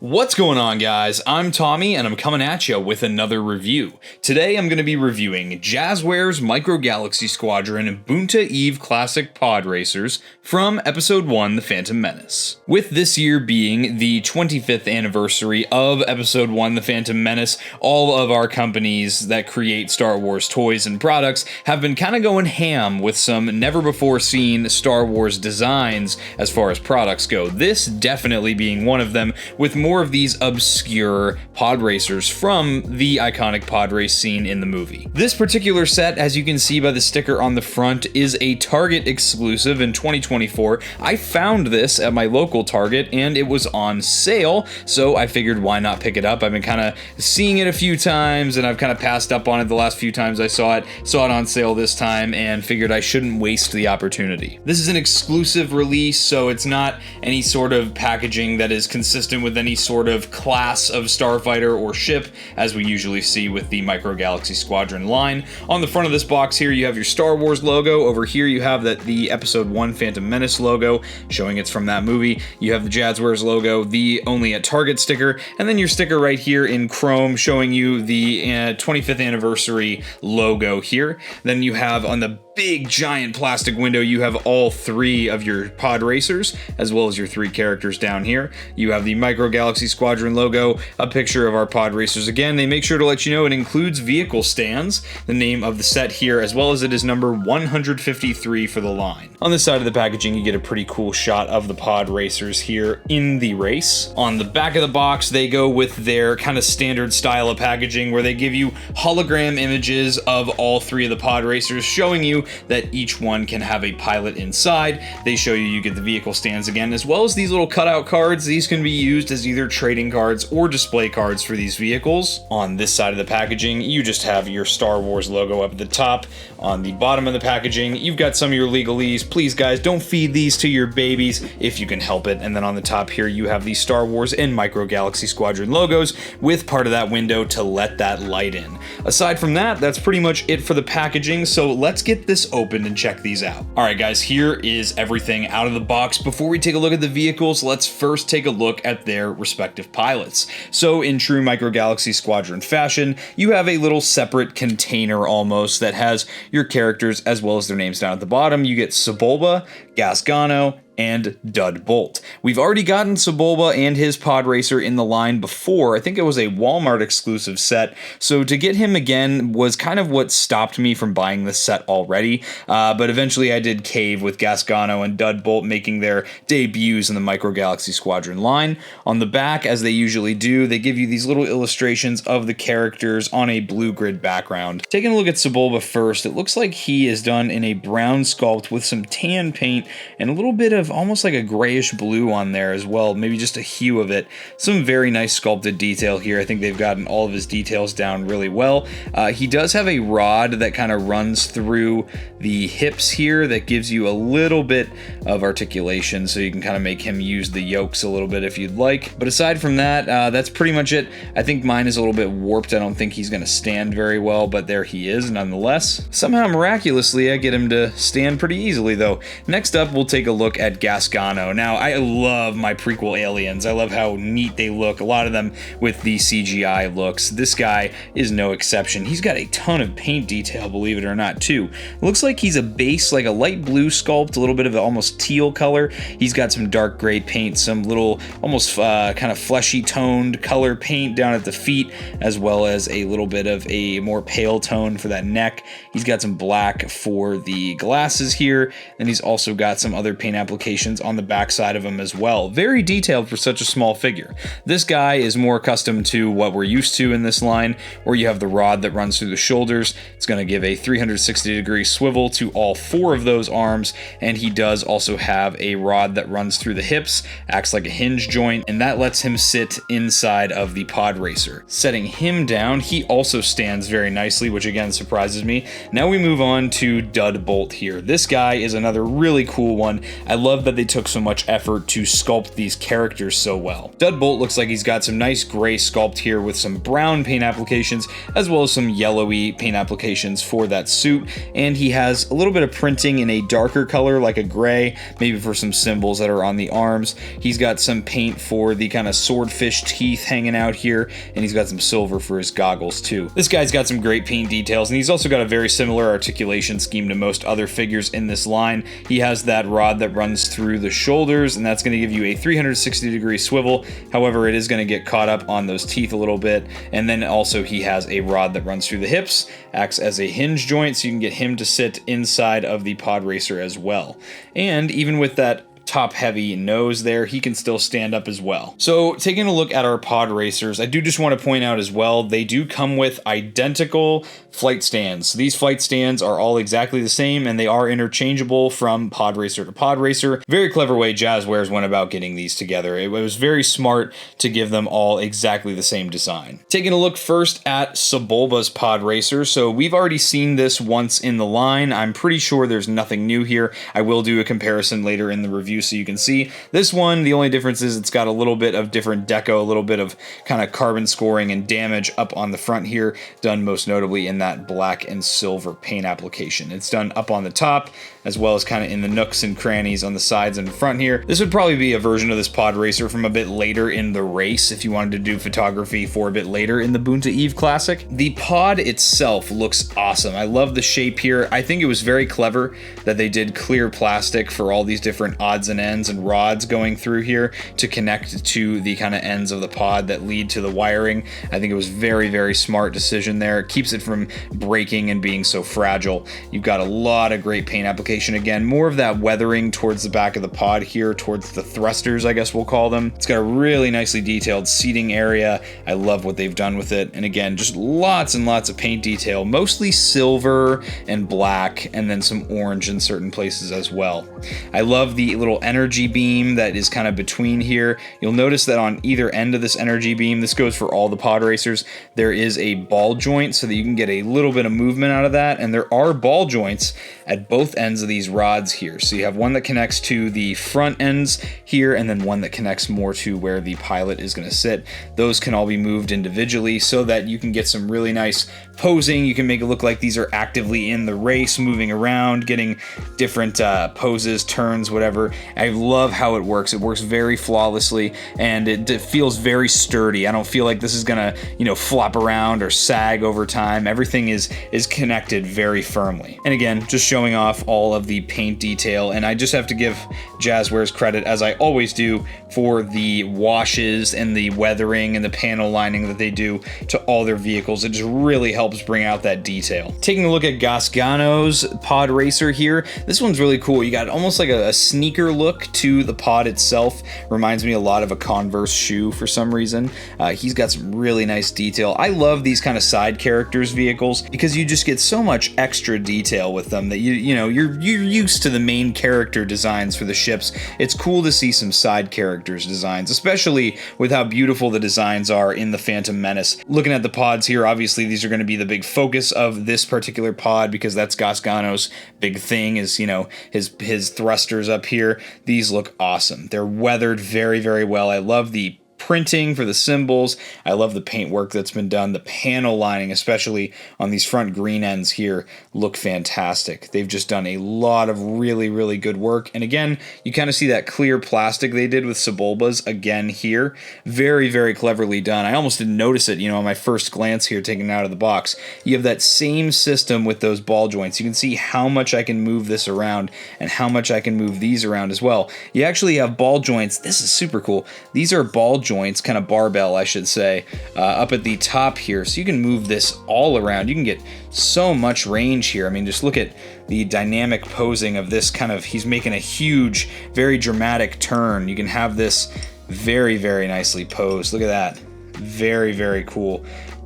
What's going on, guys? I'm Tommy and I'm coming at you with another review. Today I'm going to be reviewing Jazwares Micro Galaxy Squadron Boonta Eve Classic Podracers from Episode 1 The Phantom Menace. With this year being the 25th anniversary of Episode 1 The Phantom Menace, all of our companies that create Star Wars toys and products have been kind of going ham with some never before seen Star Wars designs as far as products go. This definitely being one of them, with more of these obscure pod racers from the iconic pod race scene in the movie. This particular set, as you can see by the sticker on the front, is a Target exclusive in 2024. I found this at my local Target and it was on sale, so I figured why not pick it up. I've been kind of seeing it a few times and I've kind of passed up on it the last few times I saw it on sale this time and figured I shouldn't waste the opportunity. This is an exclusive release, so it's not any sort of packaging that is consistent with any sort of class of starfighter or ship, as we usually see with the Micro Galaxy Squadron line. On the front of this box here, you have your Star Wars logo. Over here, you have the Episode 1 Phantom Menace logo, showing it's from that movie. You have the Jazwares logo, the Only at Target sticker, and then your sticker right here in chrome, showing you the 25th anniversary logo here. Then you have on the big giant plastic window, you have all three of your pod racers, as well as your three characters down here. You have the Micro Galaxy Squadron logo, a picture of our pod racers again. They make sure to let you know it includes vehicle stands, the name of the set here, as well as it is number 153 for the line. On this side of the packaging, you get a pretty cool shot of the pod racers here in the race. On the back of the box, they go with their kind of standard style of packaging where they give you hologram images of all three of the pod racers, showing you that each one can have a pilot inside. They show you get the vehicle stands again, as well as these little cutout cards. These can be used as either trading cards or display cards for these vehicles. On this side of the packaging, you just have your Star Wars logo up at the top. On the bottom of the packaging, you've got some of your legalese. Please, guys, don't feed these to your babies if you can help it. And then on the top here, you have the Star Wars and Micro Galaxy Squadron logos with part of that window to let that light in. Aside from that, that's pretty much it for the packaging, so let's get this opened and check these out. Alright guys, here is everything out of the box. Before we take a look at the vehicles, let's first take a look at their respective pilots. So in true Micro Galaxy Squadron fashion, you have a little separate container almost that has your characters as well as their names down at the bottom. You get Sebulba, Gasgano, and Dud Bolt. We've already gotten Sebulba and his pod racer in the line before. I think it was a Walmart exclusive set, so to get him again was kind of what stopped me from buying this set already, but eventually I did cave with Gasgano and Dud Bolt making their debuts in the Micro Galaxy Squadron line. On the back, as they usually do, they give you these little illustrations of the characters on a blue grid background. Taking a look at Sebulba first, it looks like he is done in a brown sculpt with some tan paint and a little bit of almost like a grayish blue on there as well, maybe just a hue of it. Some very nice sculpted detail here. I think they've gotten all of his details down really well. He does have a rod that kind of runs through the hips here that gives you a little bit of articulation, so you can kind of make him use the yokes a little bit if you'd like. But aside from that, that's pretty much it. I think mine is a little bit warped. I don't think he's going to stand very well, but there he is nonetheless. Somehow miraculously I get him to stand pretty easily though. Next up, we'll take a look at Gasgano. Now, I love my prequel aliens. I love how neat they look, a lot of them with the CGI looks. This guy is no exception. He's got a ton of paint detail, believe it or not, too. Looks like he's a base, like a light blue sculpt, a little bit of an almost teal color. He's got some dark gray paint, some little almost kind of fleshy toned color paint down at the feet, as well as a little bit of a more pale tone for that neck. He's got some black for the glasses here, and he's also got some other paint applications on the back side of him as well. Very detailed for such a small figure. This guy is more accustomed to what we're used to in this line, where you have the rod that runs through the shoulders. It's going to give a 360-degree swivel to all four of those arms, and he does also have a rod that runs through the hips, acts like a hinge joint, and that lets him sit inside of the pod racer. Setting him down, he also stands very nicely, which again surprises me. Now we move on to Dud Bolt here. This guy is another really cool one. I love love that they took so much effort to sculpt these characters so well. Deadbolt looks like he's got some nice gray sculpt here with some brown paint applications as well as some yellowy paint applications for that suit, and he has a little bit of printing in a darker color like a gray, maybe for some symbols that are on the arms. He's got some paint for the kind of swordfish teeth hanging out here, and he's got some silver for his goggles too. This guy's got some great paint details, and he's also got a very similar articulation scheme to most other figures in this line. He has that rod that runs through the shoulders, and that's going to give you a 360-degree swivel. However, it is going to get caught up on those teeth a little bit. And then also he has a rod that runs through the hips, acts as a hinge joint, so you can get him to sit inside of the Podracer as well. And even with that top heavy nose there, he can still stand up as well. So taking a look at our Podracers, I do just want to point out as well, they do come with identical flight stands. So these flight stands are all exactly the same, and they are interchangeable from Podracer to Podracer. Very clever way Jazwares went about getting these together. It was very smart to give them all exactly the same design. Taking a look first at Sebulba's Podracer. So we've already seen this once in the line. I'm pretty sure there's nothing new here. I will do a comparison later in the review so you can see. This one, the only difference is it's got a little bit of different deco, a little bit of kind of carbon scoring and damage up on the front here, done most notably in that black and silver paint application. It's done up on the top as well as kind of in the nooks and crannies on the sides and front here. This would probably be a version of this Podracer from a bit later in the race if you wanted to do photography for a bit later in the Boonta Eve Classic. The pod itself looks awesome. I love the shape here. I think it was very clever that they did clear plastic for all these different odds and ends and rods going through here to connect to the kind of ends of the pod that lead to the wiring. I think it was very, very smart decision there. It keeps it from breaking and being so fragile. You've got a lot of great paint application. Again, more of that weathering towards the back of the pod here, towards the thrusters, I guess we'll call them. It's got a really nicely detailed seating area. I love what they've done with it. And again, just lots and lots of paint detail, mostly silver and black, and then some orange in certain places as well. I love the little energy beam that is kind of between here. You'll notice that on either end of this energy beam, this goes for all the Podracers, there is a ball joint so that you can get a little bit of movement out of that. And there are ball joints at both ends of these rods here. So you have one that connects to the front ends here, and then one that connects more to where the pilot is going to sit. Those can all be moved individually so that you can get some really nice posing. You can make it look like these are actively in the race, moving around, getting different poses, turns, whatever. I love how it works. It works very flawlessly, and it feels very sturdy. I don't feel like this is gonna, flop around or sag over time. Everything is connected very firmly. And again, just showing off all of the paint detail, and I just have to give Jazwares credit, as I always do, for the washes and the weathering and the panel lining that they do to all their vehicles. It just really helps bring out that detail. Taking a look at Gasgano's Podracer here, this one's really cool. You got almost like a sneaker look to the pod itself. Reminds me a lot of a Converse shoe for some reason. He's got some really nice detail. I love these kind of side characters vehicles because you just get so much extra detail with them that you're used to the main character designs for the ships. It's cool to see some side characters designs, especially with how beautiful the designs are in the Phantom Menace. Looking at the pods here, obviously these are going to be the big focus of this particular pod because that's Gasgano's big thing is, his thrusters up here. These look awesome. They're weathered very, very well. I love the printing for the symbols. I love the paint work that's been done. The panel lining, especially on these front green ends here, look fantastic. They've just done a lot of really, really good work. And again, you kind of see that clear plastic they did with Sebulba's again here. Very, very cleverly done. I almost didn't notice it, on my first glance here, taking it out of the box. You have that same system with those ball joints. You can see how much I can move this around and how much I can move these around as well. You actually have ball joints. This is super cool. These are ball joints, kind of barbell, I should say, up at the top here. So you can move this all around. You can get so much range here. I mean, just look at the dynamic posing of this he's making a huge, very dramatic turn. You can have this very, very nicely posed. Look at that. Very, very cool.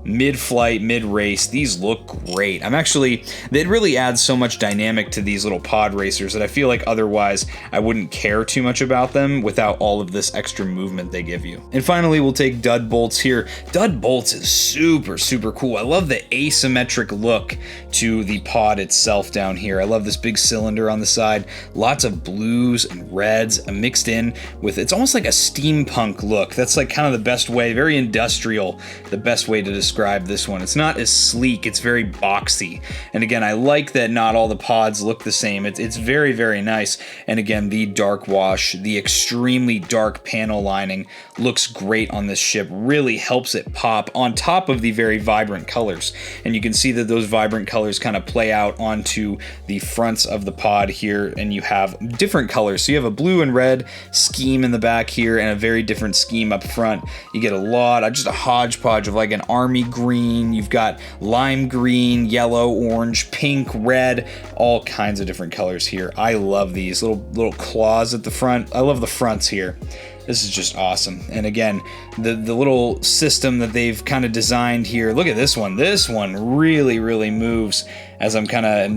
mid-flight, mid-race, these look great. It really adds so much dynamic to these little pod racers that I feel like otherwise I wouldn't care too much about them without all of this extra movement they give you. And finally, we'll take Dud Bolts here. Dud Bolts is super, super cool. I love the asymmetric look to the pod itself down here. I love this big cylinder on the side. Lots of blues and reds mixed in with, it's almost like a steampunk look. That's like kind of the best way, very industrial, the best way to describe this one. It's not as sleek, it's very boxy. And again, I like that not all the pods look the same. It's very, very nice. And again, the dark wash, the extremely dark panel lining looks great on this ship, really helps it pop on top of the very vibrant colors. And you can see that those vibrant colors kind of play out onto the fronts of the pod here, and you have different colors. So you have a blue and red scheme in the back here and a very different scheme up front. You get just a hodgepodge of like an army green, you've got lime green, yellow, orange, pink, red, all kinds of different colors here. I love these little claws at the front. I love the fronts here. This is just awesome. And again, the little system that they've kind of designed here. Look at this one. This one really, really moves as I'm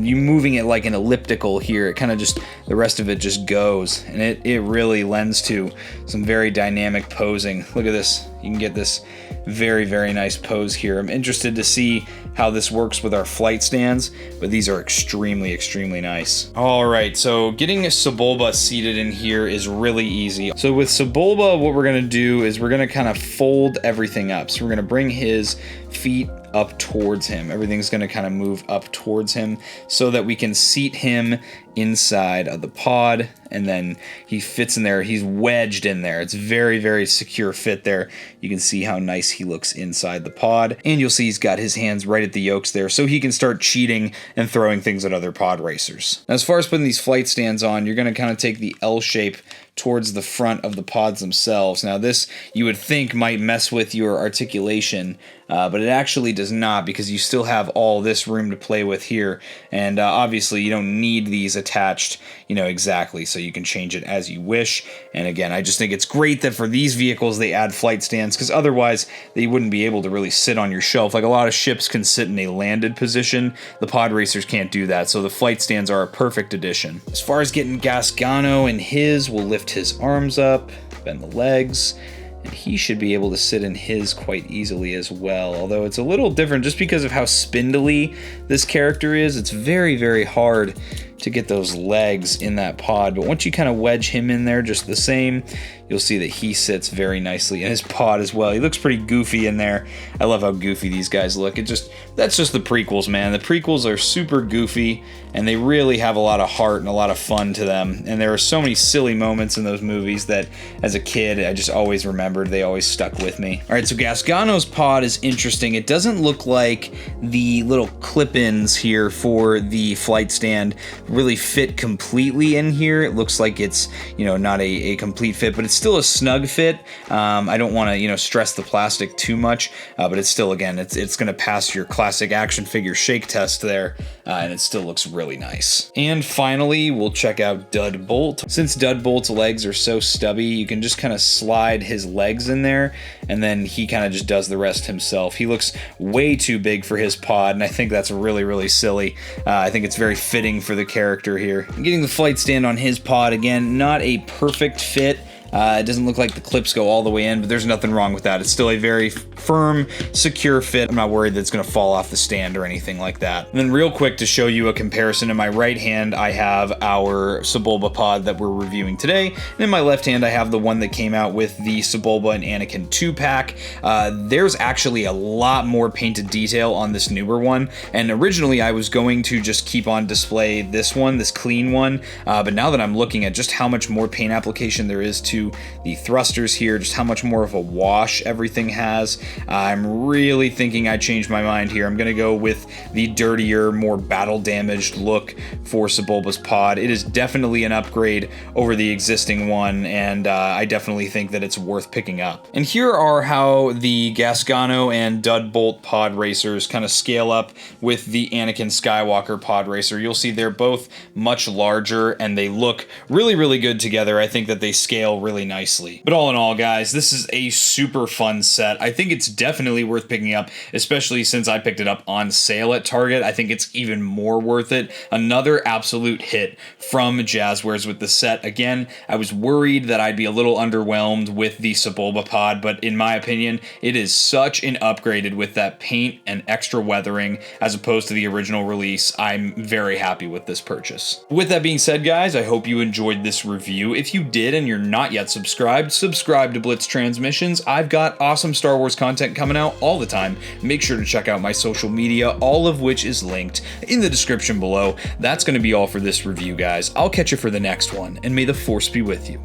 you moving it like an elliptical here. It kind of just, the rest of it just goes. And it really lends to some very dynamic posing. Look at this. You can get this very, very nice pose here. I'm interested to see how this works with our flight stands, but these are extremely, extremely nice. All right, so getting Sebulba seated in here is really easy. So with Sebulba, what we're gonna do is we're gonna kind of fold everything up. So we're gonna bring his feet up towards him. Everything's going to kind of move up towards him so that we can seat him inside of the pod, and then he fits in there. He's wedged in there. It's very, very secure fit there. You can see how nice he looks inside the pod, and you'll see he's got his hands right at the yokes there so he can start cheating and throwing things at other pod racers. Now, as far as putting these flight stands on, you're going to kind of take the L shape towards the front of the pods themselves. Now this, you would think, might mess with your articulation, but it actually does not, because you still have all this room to play with here, and obviously you don't need these attached, exactly, so you can change it as you wish. And again, I just think it's great that for these vehicles they add flight stands, because otherwise they wouldn't be able to really sit on your shelf. Like a lot of ships can sit in a landed position, the pod racers can't do that, so the flight stands are a perfect addition. As far as getting Gasgano in his, we'll lift his arms up, bend the legs, and he should be able to sit in his quite easily as well, although it's a little different just because of how spindly this character is. It's very, very hard to get those legs in that pod, but once you kind of wedge him in there just the same, you'll see that he sits very nicely in his pod as well. He looks pretty goofy in there. I love how goofy these guys look. That's just the prequels, man. The prequels are super goofy, and they really have a lot of heart and a lot of fun to them, and there are so many silly moments in those movies that as a kid I just always remembered. They always stuck with me. All right, so Gasgano's pod is interesting. It doesn't look like the little clip-ins here for the flight stand really fit completely in here. It looks like it's, not a complete fit, but it's still a snug fit. I don't want to, stress the plastic too much, but it's still, again, it's going to pass your classic action figure shake test there, and it still looks really nice. And finally, we'll check out Dud Bolt. Since Dud Bolt's legs are so stubby, you can just kind of slide his legs in there, and then he kind of just does the rest himself. He looks way too big for his pod, and I think that's really, really silly. I think it's very fitting for the character here. Getting the flight stand on his pod, again, not a perfect fit. It doesn't look like the clips go all the way in, but there's nothing wrong with that. It's still a very firm, secure fit. I'm not worried that it's going to fall off the stand or anything like that. And then real quick, to show you a comparison, in my right hand I have our Sebulba pod that we're reviewing today, and in my left hand I have the one that came out with the Sebulba and Anakin 2-pack. There's actually a lot more painted detail on this newer one, and originally I was going to just keep on display this one, this clean one, but now that I'm looking at just how much more paint application there is to the thrusters here, just how much more of a wash everything has, I'm really thinking I changed my mind here. I'm going to go with the dirtier, more battle damaged look for Sebulba's pod. It is definitely an upgrade over the existing one, and I definitely think that it's worth picking up. And here are how the Gasgano and Dud Bolt pod racers kind of scale up with the Anakin Skywalker pod racer. You'll see they're both much larger, and they look really, really good together. I think that they scale really really nicely. But all in all, guys, this is a super fun set. I think it's definitely worth picking up, especially since I picked it up on sale at Target. I think it's even more worth it. Another absolute hit from Jazwares with the set. Again, I was worried that I'd be a little underwhelmed with the Sebulba pod, but in my opinion, it is such an upgraded with that paint and extra weathering as opposed to the original release. I'm very happy with this purchase. With that being said, guys, I hope you enjoyed this review. If you did and you're not yet subscribed, subscribe to Blitz Transmissions. I've got awesome Star Wars content coming out all the time. Make sure to check out my social media, all of which is linked in the description below. That's going to be all for this review, guys. I'll catch you for the next one, and may the Force be with you.